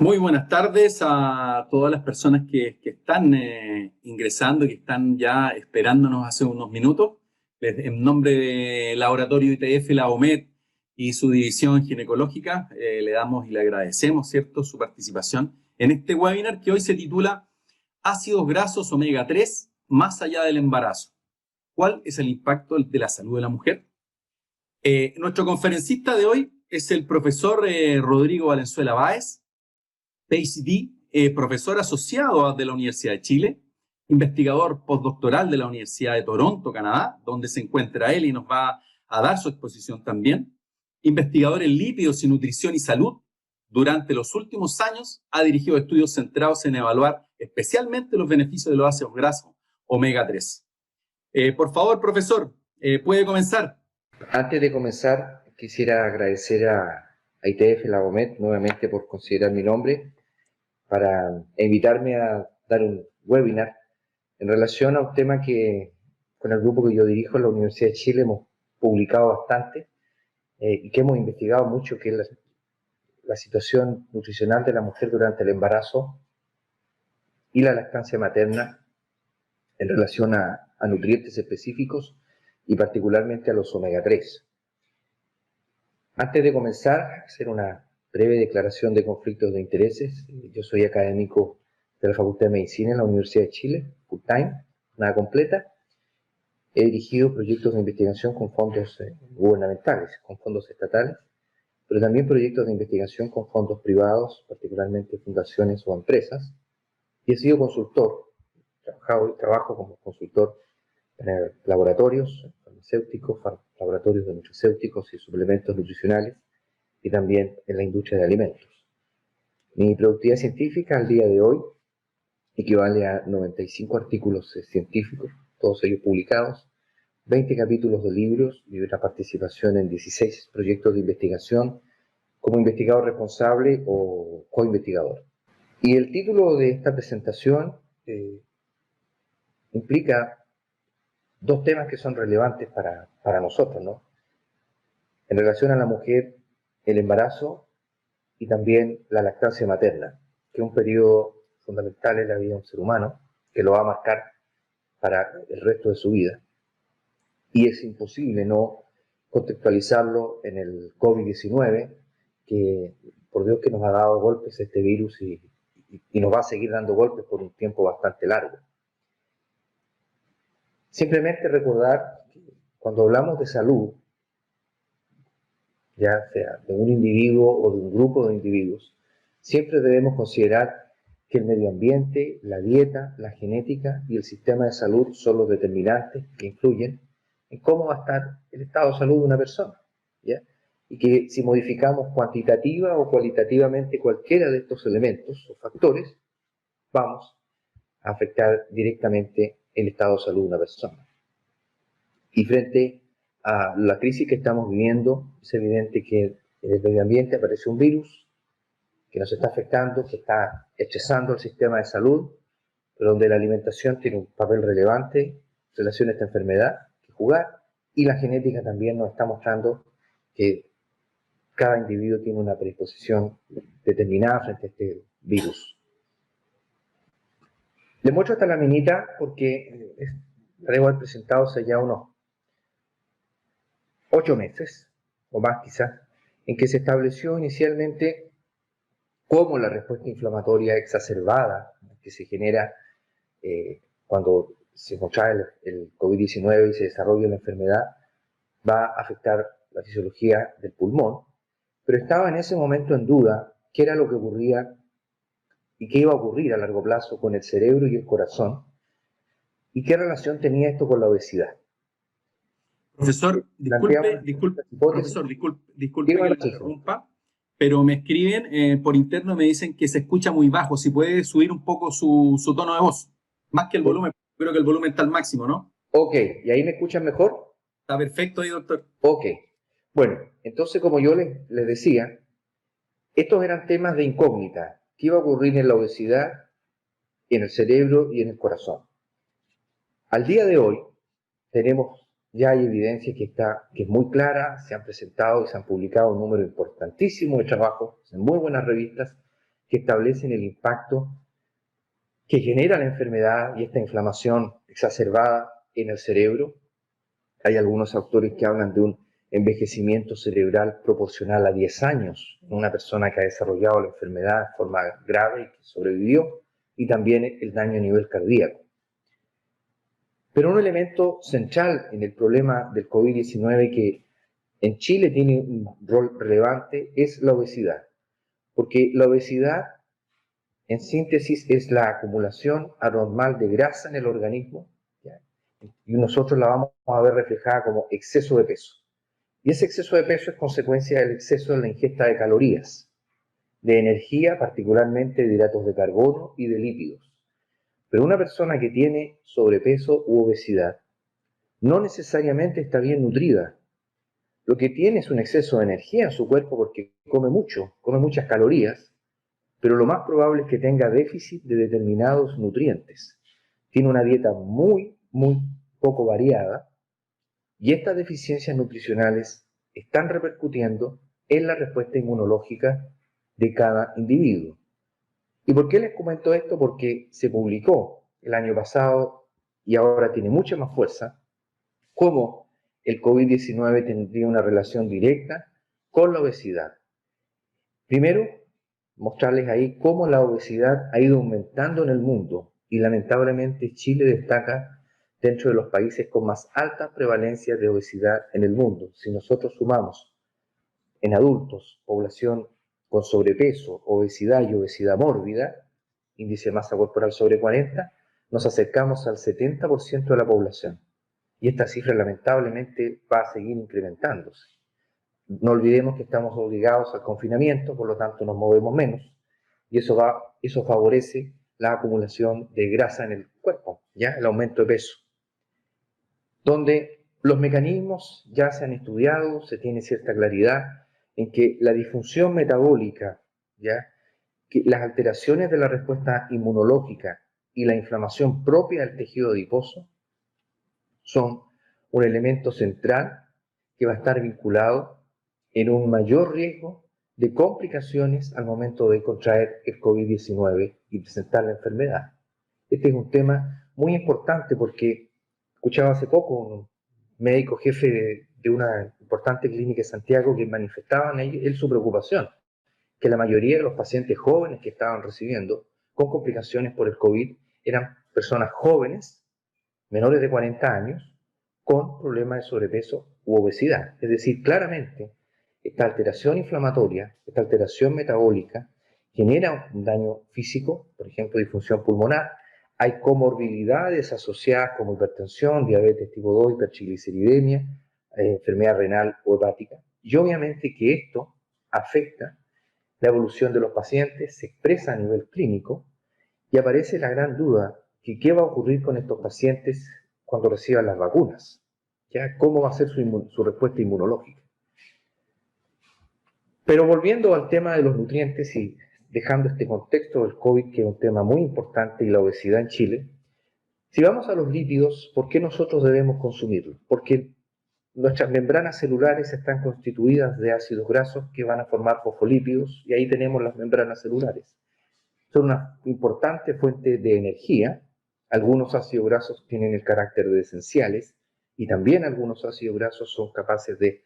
Muy buenas tardes a todas las personas que están ingresando, que están ya esperándonos hace unos minutos. En nombre del Laboratorio ITF, la OMED y su división ginecológica, le damos y le agradecemos, ¿cierto?, su participación en este webinar que hoy se titula Ácidos grasos omega 3 más allá del embarazo. ¿Cuál es el impacto de la salud de la mujer? Nuestro conferencista de hoy es el profesor Rodrigo Valenzuela Báez, PhD, profesor asociado de la Universidad de Chile, investigador postdoctoral de la Universidad de Toronto, Canadá, donde se encuentra él y nos va a dar su exposición también, investigador en lípidos y nutrición y salud. Durante los últimos años ha dirigido estudios centrados en evaluar especialmente los beneficios de los ácidos grasos omega 3. Por favor, profesor, puede comenzar. Antes de comenzar, quisiera agradecer a ITF, la OMED, nuevamente por considerar mi nombre para invitarme a dar un webinar en relación a un tema que con el grupo que yo dirijo en la Universidad de Chile hemos publicado bastante y que hemos investigado mucho, que es la situación nutricional de la mujer durante el embarazo y la lactancia materna en relación a nutrientes específicos y particularmente a los omega 3. Antes de comenzar, hacer una breve declaración de conflictos de intereses. Yo soy académico de la Facultad de Medicina en la Universidad de Chile, full time, nada completa. He dirigido proyectos de investigación con fondos gubernamentales, con fondos estatales, pero también proyectos de investigación con fondos privados, particularmente fundaciones o empresas. Y he sido consultor, trabajo como consultor en laboratorios farmacéuticos, laboratorios de nutracéuticos y suplementos nutricionales, y también en la industria de alimentos. Mi productividad científica al día de hoy equivale a 95 artículos científicos, todos ellos publicados, 20 capítulos de libros y una participación en 16 proyectos de investigación como investigador responsable o coinvestigador. Y el título de esta presentación implica dos temas que son relevantes para nosotros, ¿no? En relación a la mujer, el embarazo y también la lactancia materna, que es un periodo fundamental en la vida de un ser humano, que lo va a marcar para el resto de su vida. Y es imposible no contextualizarlo en el COVID-19, que por Dios que nos ha dado golpes este virus y nos va a seguir dando golpes por un tiempo bastante largo. Simplemente recordar que cuando hablamos de salud, ya sea de un individuo o de un grupo de individuos, siempre debemos considerar que el medio ambiente, la dieta, la genética y el sistema de salud son los determinantes que influyen en cómo va a estar el estado de salud de una persona, ¿ya? Y que si modificamos cuantitativa o cualitativamente cualquiera de estos elementos o factores, vamos a afectar directamente el estado de salud de una persona. Y frente a la crisis que estamos viviendo, es evidente que en el medio ambiente aparece un virus que nos está afectando, que está estresando el sistema de salud, pero donde la alimentación tiene un papel relevante en relación a esta enfermedad que jugar, y la genética también nos está mostrando que cada individuo tiene una predisposición determinada frente a este virus. Les muestro esta laminita porque la debo haber presentado hace ya unos 8 meses, o más quizás, en que se estableció inicialmente cómo la respuesta inflamatoria exacerbada que se genera cuando se contrae el COVID-19 y se desarrolla la enfermedad va a afectar la fisiología del pulmón, pero estaba en ese momento en duda qué era lo que ocurría y qué iba a ocurrir a largo plazo con el cerebro y el corazón y qué relación tenía esto con la obesidad. Profesor, disculpe que lo interrumpa, pero me escriben por interno, me dicen que se escucha muy bajo. Si puede subir un poco su tono de voz, más que el volumen. Creo que el volumen está al máximo, ¿no? Ok, ¿y ahí me escuchan mejor? Está perfecto ahí, doctor. Ok, bueno, entonces como yo les decía, estos eran temas de incógnita. ¿Qué iba a ocurrir en la obesidad, en el cerebro y en el corazón? Al día de hoy tenemos ya hay evidencia que es muy clara, se han presentado y se han publicado un número importantísimo de trabajos en muy buenas revistas que establecen el impacto que genera la enfermedad y esta inflamación exacerbada en el cerebro. Hay algunos autores que hablan de un envejecimiento cerebral proporcional a 10 años en una persona que ha desarrollado la enfermedad de forma grave y que sobrevivió, y también el daño a nivel cardíaco. Pero un elemento central en el problema del COVID-19 que en Chile tiene un rol relevante es la obesidad, porque la obesidad, en síntesis, es la acumulación anormal de grasa en el organismo, ¿ya? Y nosotros la vamos a ver reflejada como exceso de peso. Y ese exceso de peso es consecuencia del exceso de la ingesta de calorías, de energía, particularmente de hidratos de carbono y de lípidos. Pero una persona que tiene sobrepeso u obesidad no necesariamente está bien nutrida. Lo que tiene es un exceso de energía en su cuerpo porque come mucho, come muchas calorías, pero lo más probable es que tenga déficit de determinados nutrientes. Tiene una dieta muy poco variada y estas deficiencias nutricionales están repercutiendo en la respuesta inmunológica de cada individuo. ¿Y por qué les comento esto? Porque se publicó el año pasado y ahora tiene mucha más fuerza cómo el COVID-19 tendría una relación directa con la obesidad. Primero, mostrarles ahí cómo la obesidad ha ido aumentando en el mundo y lamentablemente Chile destaca dentro de los países con más alta prevalencia de obesidad en el mundo. Si nosotros sumamos en adultos población con sobrepeso, obesidad y obesidad mórbida, índice de masa corporal sobre 40, nos acercamos al 70% de la población. Y esta cifra lamentablemente va a seguir incrementándose. No olvidemos que estamos obligados al confinamiento, por lo tanto nos movemos menos, y eso favorece la acumulación de grasa en el cuerpo, ¿ya? El aumento de peso. Donde los mecanismos ya se han estudiado, se tiene cierta claridad en que la disfunción metabólica, ¿ya? Que las alteraciones de la respuesta inmunológica y la inflamación propia del tejido adiposo son un elemento central que va a estar vinculado en un mayor riesgo de complicaciones al momento de contraer el COVID-19 y presentar la enfermedad. Este es un tema muy importante porque escuchaba hace poco un médico jefe de una importante clínica de Santiago que manifestaba en él su preocupación, que la mayoría de los pacientes jóvenes que estaban recibiendo con complicaciones por el COVID eran personas jóvenes, menores de 40 años, con problemas de sobrepeso u obesidad. Es decir, claramente, esta alteración inflamatoria, esta alteración metabólica, genera un daño físico, por ejemplo, disfunción pulmonar. Hay comorbilidades asociadas como hipertensión, diabetes tipo 2, hipertrigliceridemia, enfermedad renal o hepática. Y obviamente que esto afecta la evolución de los pacientes, se expresa a nivel clínico y aparece la gran duda que qué va a ocurrir con estos pacientes cuando reciban las vacunas, ¿ya? ¿Cómo va a ser su respuesta inmunológica? Pero volviendo al tema de los nutrientes y dejando este contexto del COVID, que es un tema muy importante, y la obesidad en Chile, si vamos a los lípidos, ¿por qué nosotros debemos consumirlos? Porque nuestras membranas celulares están constituidas de ácidos grasos que van a formar fosfolípidos, y ahí tenemos las membranas celulares. Son una importante fuente de energía. Algunos ácidos grasos tienen el carácter de esenciales y también algunos ácidos grasos son capaces de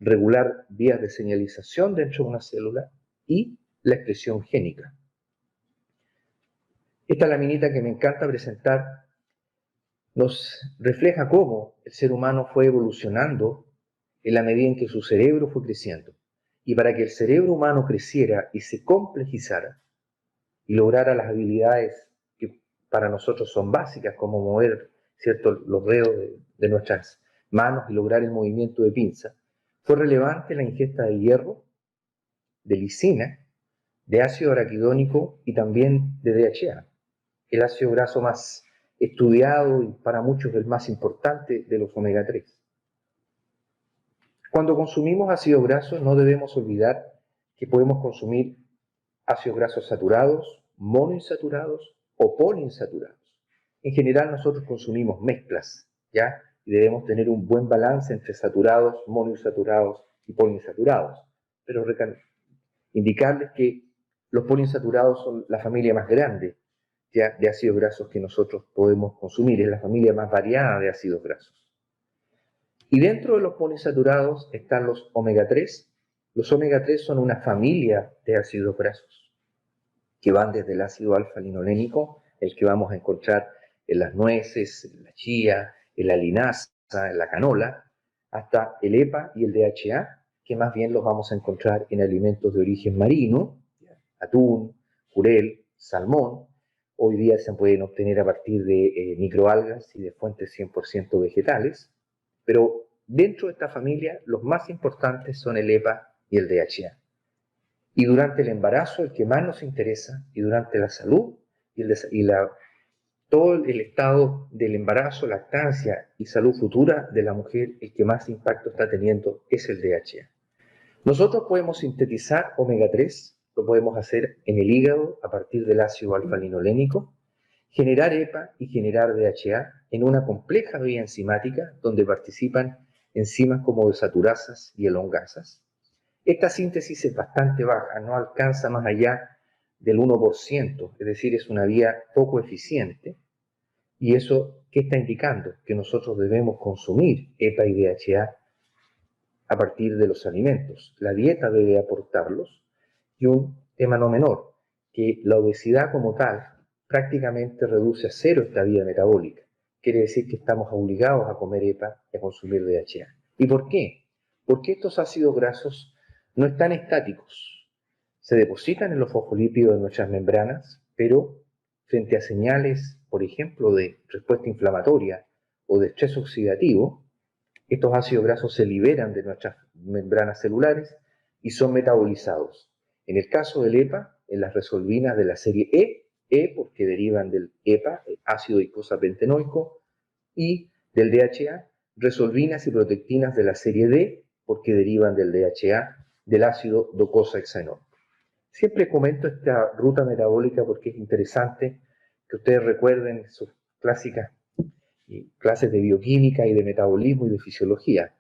regular vías de señalización dentro de una célula y la expresión génica. Esta laminita que me encanta presentar nos refleja cómo el ser humano fue evolucionando en la medida en que su cerebro fue creciendo. Y para que el cerebro humano creciera y se complejizara y lograra las habilidades que para nosotros son básicas, como mover, ¿cierto?, los dedos de nuestras manos y lograr el movimiento de pinza, fue relevante la ingesta de hierro, de lisina, de ácido araquidónico y también de DHA, el ácido graso más estudiado y para muchos el más importante de los omega 3. Cuando consumimos ácidos grasos no debemos olvidar que podemos consumir ácidos grasos saturados, monoinsaturados o poliinsaturados. En general nosotros consumimos mezclas, ¿ya? Y debemos tener un buen balance entre saturados, monoinsaturados y poliinsaturados. Pero indicarles que Los poliinsaturados son la familia más grande de ácidos grasos que nosotros podemos consumir, es la familia más variada de ácidos grasos. Y dentro de los poliinsaturados están los omega 3. Los omega 3 son una familia de ácidos grasos que van desde el ácido alfa-linolénico, el que vamos a encontrar en las nueces, en la chía, en la linaza, en la canola, hasta el EPA y el DHA, que más bien los vamos a encontrar en alimentos de origen marino, atún, jurel, salmón. Hoy día se pueden obtener a partir de microalgas y de fuentes 100% vegetales, pero dentro de esta familia los más importantes son el EPA y el DHA. Y durante el embarazo, el que más nos interesa, y durante la salud todo el estado del embarazo, lactancia y salud futura de la mujer, el que más impacto está teniendo es el DHA. Nosotros podemos sintetizar omega 3, lo podemos hacer en el hígado a partir del ácido alfa-linolénico, generar EPA y generar DHA en una compleja vía enzimática donde participan enzimas como desaturasas y elongasas. Esta síntesis es bastante baja, no alcanza más allá del 1%, es decir, es una vía poco eficiente. ¿Y eso qué está indicando? Que nosotros debemos consumir EPA y DHA a partir de los alimentos. La dieta debe aportarlos. Y un tema no menor, que la obesidad como tal prácticamente reduce a cero esta vía metabólica. Quiere decir que estamos obligados a comer EPA y a consumir DHA. ¿Y por qué? Porque estos ácidos grasos no están estáticos. Se depositan en los fosfolípidos de nuestras membranas, pero frente a señales, por ejemplo, de respuesta inflamatoria o de estrés oxidativo, estos ácidos grasos se liberan de nuestras membranas celulares y son metabolizados. En el caso del EPA, en las resolvinas de la serie E porque derivan del EPA, el ácido eicosapentenoico, y del DHA, resolvinas y protectinas de la serie D, porque derivan del DHA, del ácido docosahexaenoico. Siempre comento esta ruta metabólica porque es interesante que ustedes recuerden sus clásicas clases de bioquímica y de metabolismo y de fisiología.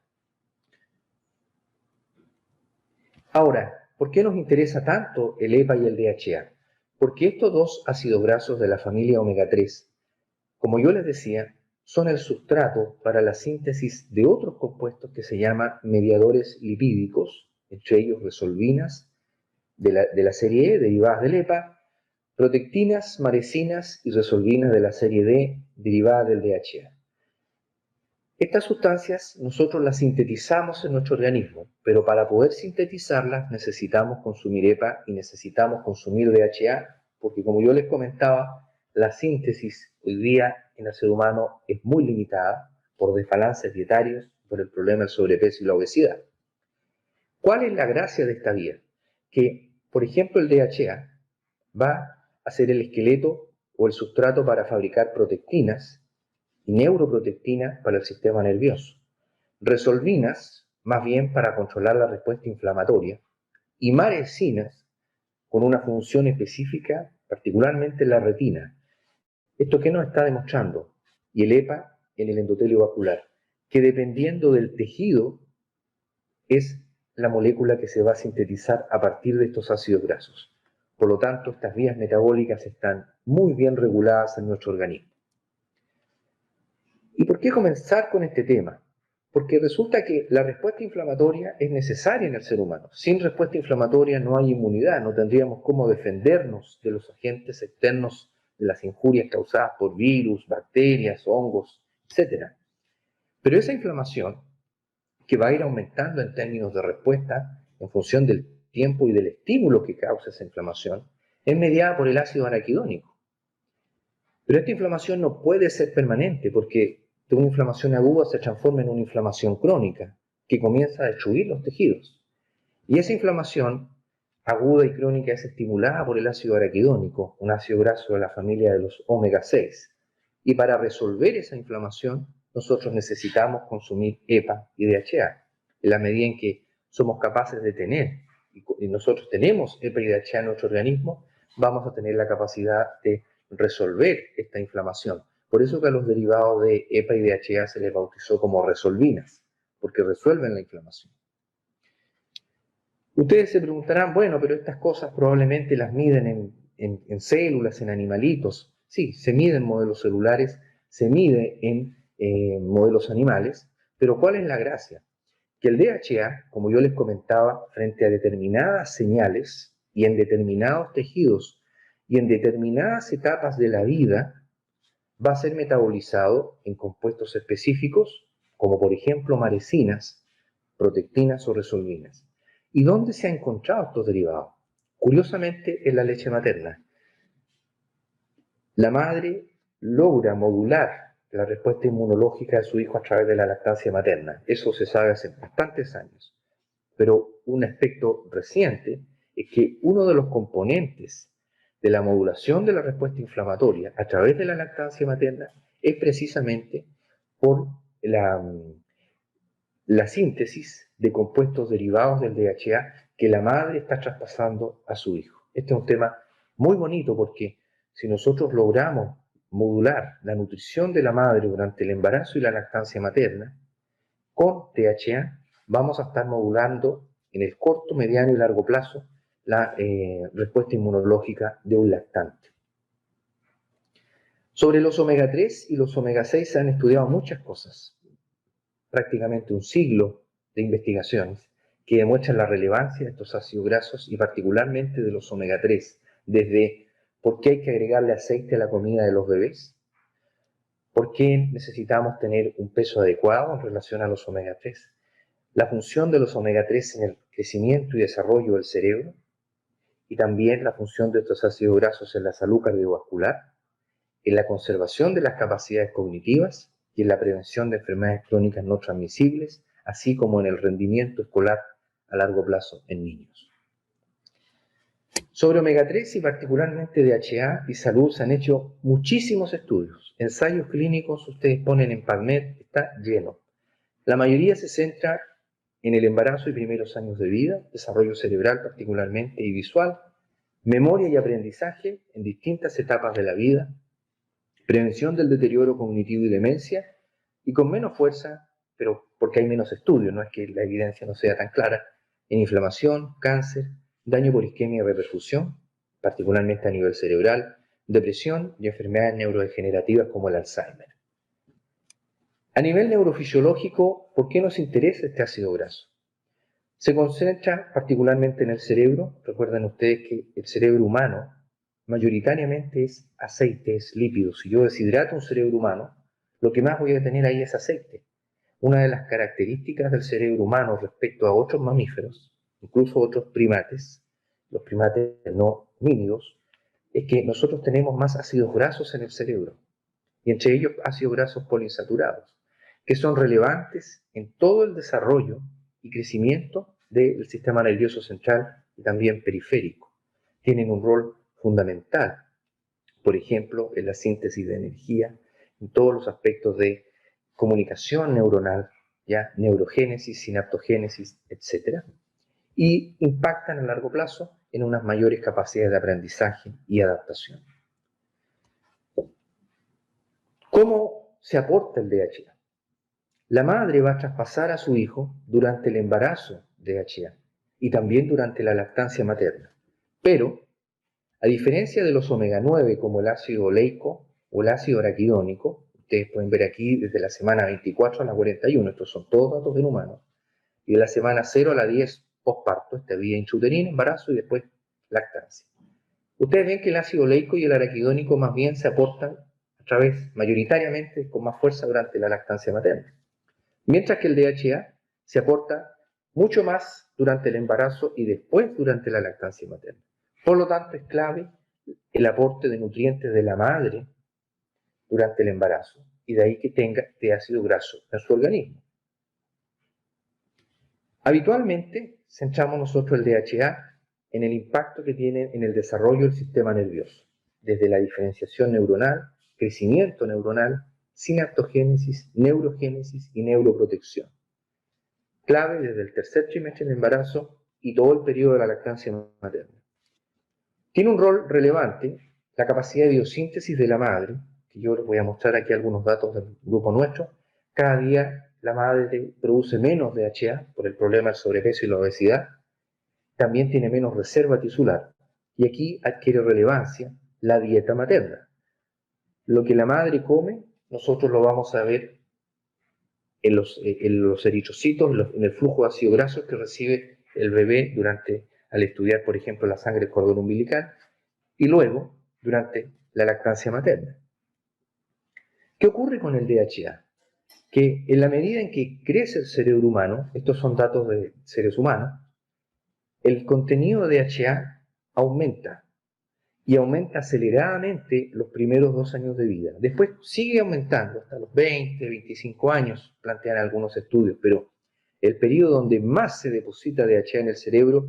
Ahora, ¿por qué nos interesa tanto el EPA y el DHA? Porque estos dos ácidos grasos de la familia omega 3, como yo les decía, son el sustrato para la síntesis de otros compuestos que se llaman mediadores lipídicos, entre ellos resolvinas de la serie E derivadas del EPA, protectinas, marecinas y resolvinas de la serie D derivadas del DHA. Estas sustancias nosotros las sintetizamos en nuestro organismo, pero para poder sintetizarlas necesitamos consumir EPA y necesitamos consumir DHA, porque como yo les comentaba, la síntesis hoy día en el ser humano es muy limitada por desbalances dietarios, por el problema del sobrepeso y la obesidad. ¿Cuál es la gracia de esta vía? Que, por ejemplo, el DHA va a ser el esqueleto o el sustrato para fabricar protectinas y neuroprotectinas para el sistema nervioso, resolvinas más bien para controlar la respuesta inflamatoria y marecinas con una función específica, particularmente en la retina. ¿Esto qué nos está demostrando? Y el EPA en el endotelio vascular, que dependiendo del tejido es la molécula que se va a sintetizar a partir de estos ácidos grasos. Por lo tanto, estas vías metabólicas están muy bien reguladas en nuestro organismo. ¿Y por qué comenzar con este tema? Porque resulta que la respuesta inflamatoria es necesaria en el ser humano. Sin respuesta inflamatoria no hay inmunidad, no tendríamos cómo defendernos de los agentes externos, de las injurias causadas por virus, bacterias, hongos, etc. Pero esa inflamación, que va a ir aumentando en términos de respuesta en función del tiempo y del estímulo que causa esa inflamación, es mediada por el ácido araquidónico. Pero esta inflamación no puede ser permanente porque de una inflamación aguda se transforma en una inflamación crónica que comienza a destruir los tejidos. Y esa inflamación aguda y crónica es estimulada por el ácido araquidónico, un ácido graso de la familia de los omega 6. Y para resolver esa inflamación, nosotros necesitamos consumir EPA y DHA. En la medida en que somos capaces de tener, y nosotros tenemos EPA y DHA en nuestro organismo, vamos a tener la capacidad de resolver esta inflamación. Por eso que a los derivados de EPA y DHA se les bautizó como resolvinas, porque resuelven la inflamación. Ustedes se preguntarán, bueno, pero estas cosas probablemente las miden en células, en animalitos. Sí, se mide en modelos celulares, se mide en modelos animales, pero ¿cuál es la gracia? Que el DHA, como yo les comentaba, frente a determinadas señales y en determinados tejidos y en determinadas etapas de la vida, va a ser metabolizado en compuestos específicos, como por ejemplo marecinas, protectinas o resolvinas. ¿Y dónde se han encontrado estos derivados? Curiosamente, en la leche materna. La madre logra modular la respuesta inmunológica de su hijo a través de la lactancia materna. Eso se sabe hace bastantes años. Pero un aspecto reciente es que uno de los componentes de la modulación de la respuesta inflamatoria a través de la lactancia materna es precisamente por la síntesis de compuestos derivados del DHA que la madre está traspasando a su hijo. Este es un tema muy bonito porque si nosotros logramos modular la nutrición de la madre durante el embarazo y la lactancia materna, con DHA vamos a estar modulando en el corto, mediano y largo plazo la respuesta inmunológica de un lactante. Sobre los omega 3 y los omega 6 se han estudiado muchas cosas, prácticamente un siglo de investigaciones que demuestran la relevancia de estos ácidos grasos y particularmente de los omega 3, desde por qué hay que agregarle aceite a la comida de los bebés, por qué necesitamos tener un peso adecuado en relación a los omega 3, la función de los omega 3 en el crecimiento y desarrollo del cerebro, y también la función de estos ácidos grasos en la salud cardiovascular, en la conservación de las capacidades cognitivas y en la prevención de enfermedades crónicas no transmisibles, así como en el rendimiento escolar a largo plazo en niños. Sobre omega 3 y particularmente DHA y salud se han hecho muchísimos estudios. Ensayos clínicos, ustedes ponen en PubMed, está lleno. La mayoría se centra en el embarazo y primeros años de vida, desarrollo cerebral particularmente y visual, memoria y aprendizaje en distintas etapas de la vida, prevención del deterioro cognitivo y demencia, y con menos fuerza, pero porque hay menos estudios, no es que la evidencia no sea tan clara, en inflamación, cáncer, daño por isquemia y reperfusión, particularmente a nivel cerebral, depresión y enfermedades neurodegenerativas como el Alzheimer. A nivel neurofisiológico, ¿por qué nos interesa este ácido graso? Se concentra particularmente en el cerebro. Recuerden ustedes que el cerebro humano mayoritariamente es aceite, es lípido. Si yo deshidrato un cerebro humano, lo que más voy a tener ahí es aceite. Una de las características del cerebro humano respecto a otros mamíferos, incluso otros primates, los primates no homínidos, es que nosotros tenemos más ácidos grasos en el cerebro, y entre ellos ácidos grasos poliinsaturados, que son relevantes en todo el desarrollo y crecimiento del sistema nervioso central y también periférico. Tienen un rol fundamental, por ejemplo, en la síntesis de energía, en todos los aspectos de comunicación neuronal, ya neurogénesis, sinaptogénesis, etc. Y impactan a largo plazo en unas mayores capacidades de aprendizaje y adaptación. ¿Cómo se aporta el DHA? La madre va a traspasar a su hijo durante el embarazo DHA y también durante la lactancia materna. Pero, a diferencia de los omega 9 como el ácido oleico o el ácido araquidónico, ustedes pueden ver aquí desde la semana 24 a la 41, estos son todos datos del humano, y de la semana 0 a la 10 posparto, esta vía intrauterina, embarazo y después lactancia. Ustedes ven que el ácido oleico y el araquidónico más bien se aportan a través, mayoritariamente, con más fuerza durante la lactancia materna. Mientras que el DHA se aporta mucho más durante el embarazo y después durante la lactancia materna. Por lo tanto, es clave el aporte de nutrientes de la madre durante el embarazo y de ahí que tenga de ácido graso en su organismo. Habitualmente centramos nosotros el DHA en el impacto que tiene en el desarrollo del sistema nervioso, desde la diferenciación neuronal, crecimiento neuronal, sinaptogénesis, neurogénesis y neuroprotección. Clave desde el tercer trimestre del embarazo y todo el periodo de la lactancia materna. Tiene un rol relevante la capacidad de biosíntesis de la madre, que yo les voy a mostrar aquí algunos datos del grupo nuestro. Cada día la madre produce menos DHA por el problema del sobrepeso y la obesidad, también tiene menos reserva tisular. Y aquí adquiere relevancia la dieta materna. Lo que la madre come, nosotros lo vamos a ver en los eritrocitos, en el flujo de ácido graso que recibe el bebé al estudiar, por ejemplo, la sangre del cordón umbilical, y luego durante la lactancia materna. ¿Qué ocurre con el DHA? Que en la medida en que crece el cerebro humano, estos son datos de seres humanos, el contenido de DHA aumenta, y aumenta aceleradamente los primeros 2 años de vida. Después sigue aumentando hasta los 20, 25 años, plantean algunos estudios, pero el periodo donde más se deposita DHA en el cerebro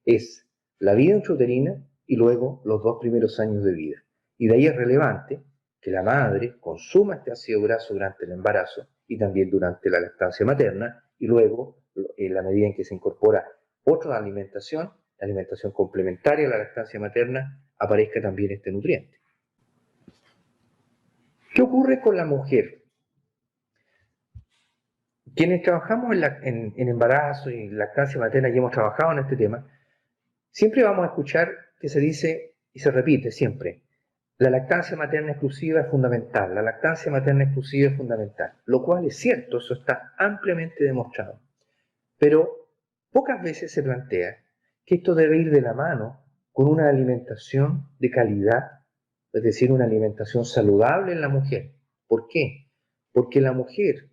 es la vida intrauterina y luego los 2 primeros años de vida. Y de ahí es relevante que la madre consuma este ácido graso durante el embarazo y también durante la lactancia materna, y luego, en la medida en que se incorpora otra alimentación, la alimentación complementaria a la lactancia materna, aparezca también este nutriente. ¿Qué ocurre con la mujer? Quienes trabajamos en embarazo y lactancia materna y hemos trabajado en este tema, siempre vamos a escuchar que se dice, y se repite siempre, la lactancia materna exclusiva es fundamental, la lactancia materna exclusiva es fundamental, lo cual es cierto, eso está ampliamente demostrado. Pero pocas veces se plantea que esto debe ir de la mano con una alimentación de calidad, es decir, una alimentación saludable en la mujer. ¿Por qué? Porque la mujer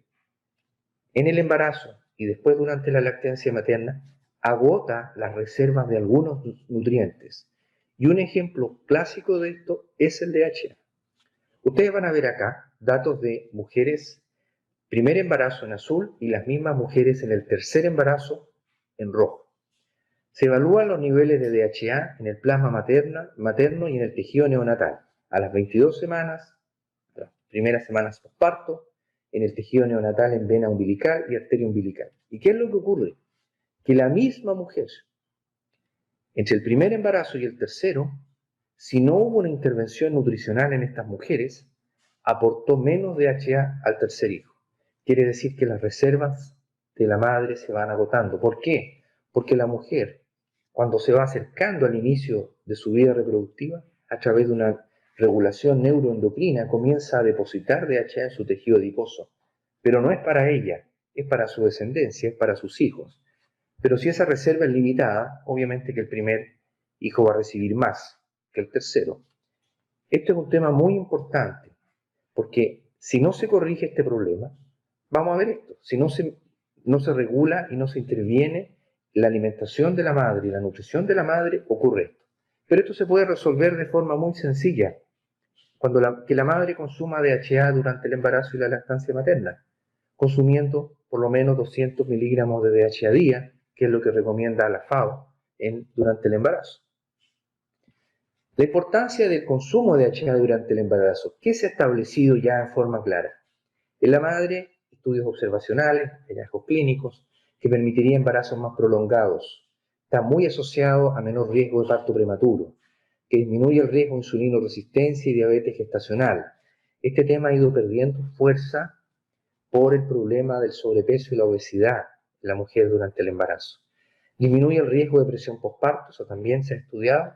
en el embarazo y después durante la lactancia materna agota las reservas de algunos nutrientes. Y un ejemplo clásico de esto es el DHA. Ustedes van a ver acá datos de mujeres primer embarazo en azul y las mismas mujeres en el tercer embarazo en rojo. Se evalúan los niveles de DHA en el plasma materno y en el tejido neonatal a las 22 semanas, las primeras semanas postparto, en el tejido neonatal en vena umbilical y arteria umbilical. ¿Y qué es lo que ocurre? Que la misma mujer, entre el primer embarazo y el tercero, si no hubo una intervención nutricional en estas mujeres, aportó menos DHA al tercer hijo. Quiere decir que las reservas de la madre se van agotando. ¿Por qué? Porque la mujer, cuando se va acercando al inicio de su vida reproductiva, a través de una regulación neuroendocrina, comienza a depositar DHA en su tejido adiposo. Pero no es para ella, es para su descendencia, es para sus hijos. Pero si esa reserva es limitada, obviamente que el primer hijo va a recibir más que el tercero. Esto es un tema muy importante, porque si no se corrige este problema, vamos a ver esto, si no se regula y no se interviene la alimentación de la madre y la nutrición de la madre, ocurre esto. Pero esto se puede resolver de forma muy sencilla, que la madre consuma DHA durante el embarazo y la lactancia materna, consumiendo por lo menos 200 miligramos de DHA día, que es lo que recomienda la FAO durante el embarazo. La importancia del consumo de DHA durante el embarazo, ¿qué se ha establecido ya en forma clara? En la madre, estudios observacionales, hallazgos clínicos, que permitirían embarazos más prolongados. Está muy asociado a menor riesgo de parto prematuro, que disminuye el riesgo de insulinoresistencia y diabetes gestacional. Este tema ha ido perdiendo fuerza por el problema del sobrepeso y la obesidad en la mujer durante el embarazo. Disminuye el riesgo de presión postparto, eso también se ha estudiado.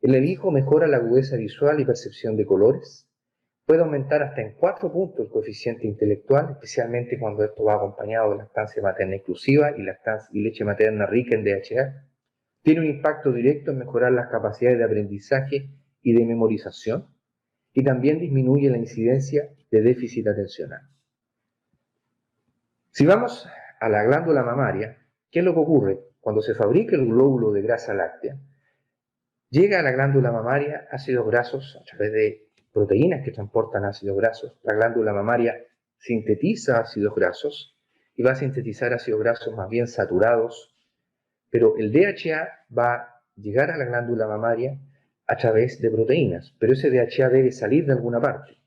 En el hijo mejora la agudeza visual y percepción de colores. Puede aumentar hasta en 4 puntos el coeficiente intelectual, especialmente cuando esto va acompañado de lactancia materna exclusiva y leche materna rica en DHA. Tiene un impacto directo en mejorar las capacidades de aprendizaje y de memorización, y también disminuye la incidencia de déficit atencional. Si vamos a la glándula mamaria, ¿qué es lo que ocurre? Cuando se fabrica el glóbulo de grasa láctea, llega a la glándula mamaria ácidos grasos a través de proteínas que transportan ácidos grasos. La glándula mamaria sintetiza ácidos grasos y va a sintetizar ácidos grasos más bien saturados, pero el DHA va a llegar a la glándula mamaria a través de proteínas, pero ese DHA debe salir de alguna parte,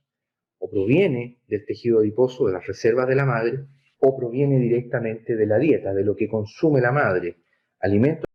o proviene del tejido adiposo, de las reservas de la madre, o proviene directamente de la dieta, de lo que consume la madre, alimentos